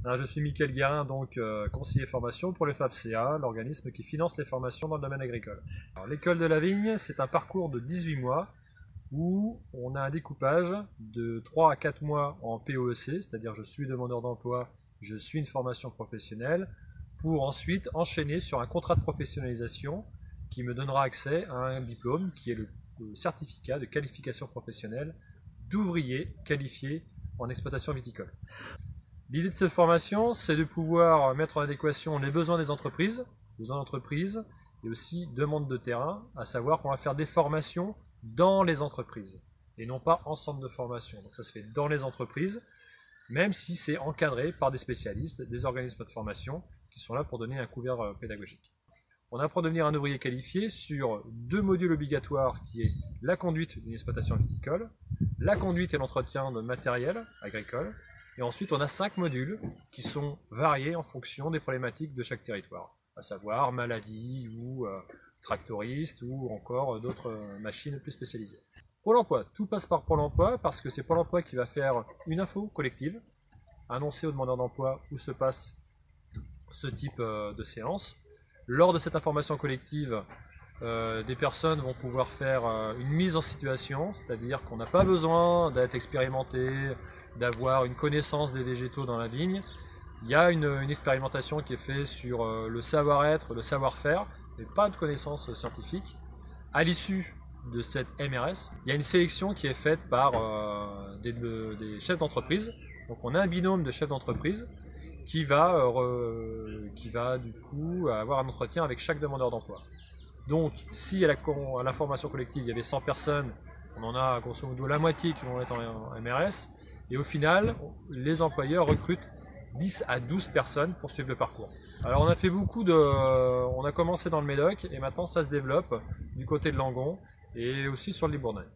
Alors, je suis Mickaël Guérin, donc conseiller formation pour le FAFCA, l'organisme qui finance les formations dans le domaine agricole. L'école de la vigne, c'est un parcours de 18 mois où on a un découpage de 3 à 4 mois en POEC, c'est-à-dire je suis demandeur d'emploi, je suis une formation professionnelle, pour ensuite enchaîner sur un contrat de professionnalisation qui me donnera accès à un diplôme qui est le certificat de qualification professionnelle d'ouvrier qualifié en exploitation viticole. L'idée de cette formation, c'est de pouvoir mettre en adéquation les besoins des entreprises, besoins d'entreprise, et aussi demandes de terrain, à savoir qu'on va faire des formations dans les entreprises, et non pas en centre de formation. Donc ça se fait dans les entreprises, même si c'est encadré par des spécialistes, des organismes de formation, qui sont là pour donner un couvert pédagogique. On apprend à devenir un ouvrier qualifié sur 2 modules obligatoires, qui est la conduite d'une exploitation viticole, la conduite et l'entretien de matériel agricole, et ensuite on a 5 modules qui sont variés en fonction des problématiques de chaque territoire, à savoir maladie ou tractoriste ou encore d'autres machines plus spécialisées. Pôle emploi, tout passe par Pôle emploi parce que c'est Pôle emploi qui va faire une info collective, annoncer aux demandeurs d'emploi où se passe ce type de séance. Lors de cette information collective, des personnes vont pouvoir faire une mise en situation, c'est-à-dire qu'on n'a pas besoin d'être expérimenté, d'avoir une connaissance des végétaux dans la vigne. Il y a une expérimentation qui est faite sur le savoir-être, le savoir-faire, mais pas de connaissances scientifiques. À l'issue de cette MRS, il y a une sélection qui est faite par des chefs d'entreprise. Donc on a un binôme de chefs d'entreprise qui va du coup avoir un entretien avec chaque demandeur d'emploi. Donc, si à la formation collective, il y avait 100 personnes, on en a grosso modo la moitié qui vont être en MRS, et au final, les employeurs recrutent 10 à 12 personnes pour suivre le parcours. Alors on a fait on a commencé dans le Médoc, et maintenant ça se développe du côté de Langon, et aussi sur le Libournais.